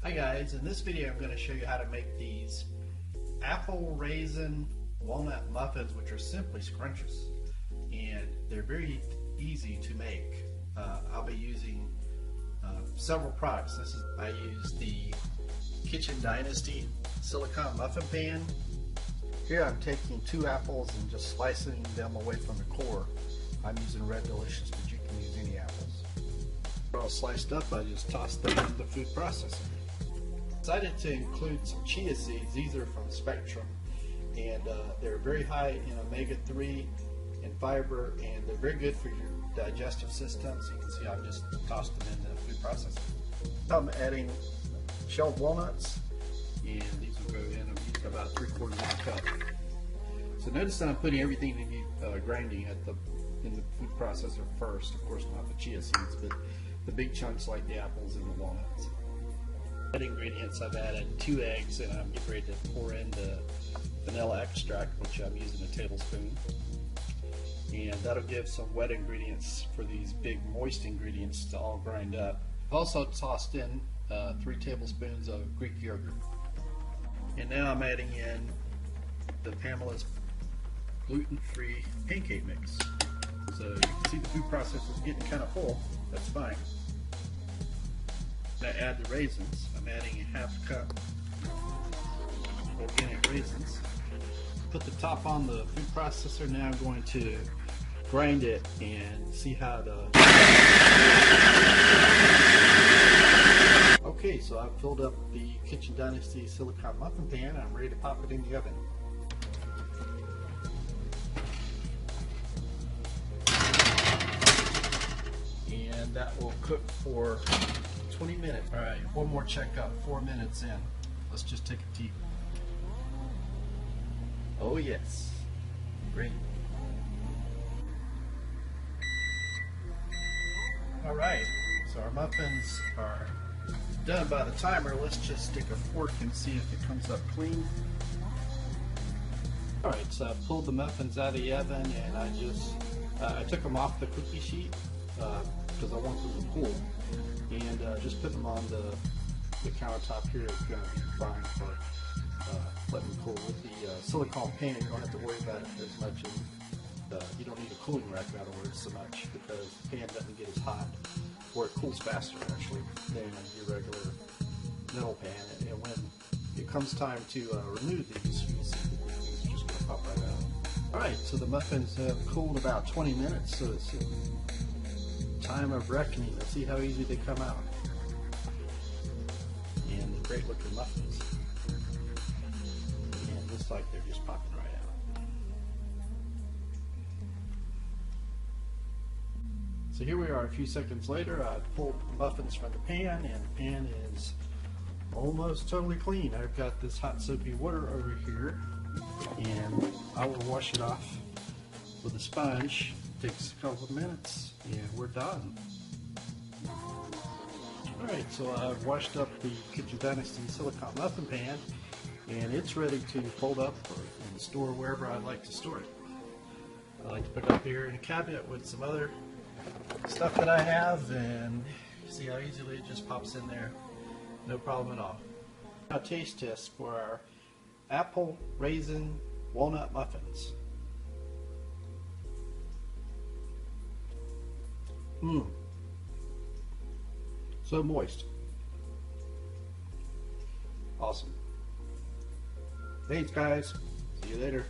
Hi guys, in this video I'm going to show you how to make these apple raisin walnut muffins, which are simply scrumptious, and they're very easy to make. I'll be using several products. I use the Kitchen Dynasty silicone muffin pan. Here I'm taking 2 apples and just slicing them away from the core. I'm using Red Delicious, but you can use any apples. They're all sliced up. I just toss them in the food processor. Decided to include some chia seeds. These are from Spectrum, and they're very high in omega-3 and fiber, and they're very good for your digestive system. So you can see I've just tossed them in the food processor. I'm adding shelled walnuts, and these will go in. I'm using about 3/4 of a cup. So notice that I'm putting everything in grinding in the food processor first. Of course, not the chia seeds, but the big chunks like the apples and the walnuts. Ingredients, I've added 2 eggs, and I'm getting ready to pour in the vanilla extract, which I'm using a tablespoon, and that'll give some wet ingredients for these big moist ingredients to all grind up. I've also tossed in 3 tablespoons of Greek yogurt, and now I'm adding in the Pamela's gluten-free pancake mix. So you can see the food processor is getting kind of full. That's fine. I add the raisins. I'm adding a 1/2 cup organic raisins. Put the top on the food processor. Now I'm going to grind it and see how the. Okay, so I've filled up the Kitchen Dynasty silicone muffin pan. I'm ready to pop it in the oven. And that will cook for 20 minutes. All right, one more checkup, 4 minutes in. Let's just take a peek. Oh yes, great. All right, so our muffins are done by the timer. Let's just stick a fork and see if it comes up clean. All right, so I pulled the muffins out of the oven, and I took them off the cookie sheet because I want them to cool. And just put them on the countertop here. It's going to be fine for letting them cool. With the silicone pan, you don't have to worry about it as much as you don't need a cooling rack, in other words, so much, because the pan doesn't get as hot, or it cools faster actually than your regular metal pan. And when it comes time to remove these, you'll see it's just going to pop right out. Alright, so the muffins have cooled about 20 minutes, so it's time of reckoning. Let's see how easy they come out. And the great looking muffins. And looks like they're just popping right out. So here we are a few seconds later. I pulled the muffins from the pan, and the pan is almost totally clean. I've got this hot soapy water over here, and I will wash it off with a sponge. Takes a couple of minutes, and we're done. Alright, so I've washed up the Kitchen Dynasty silicone muffin pan, and it's ready to fold up and store wherever I'd like to store it. I like to put it up here in a cabinet with some other stuff that I have, and see how easily it just pops in there. No problem at all. Now, taste test for our apple raisin walnut muffins. So moist. Awesome. Thanks guys. See you later.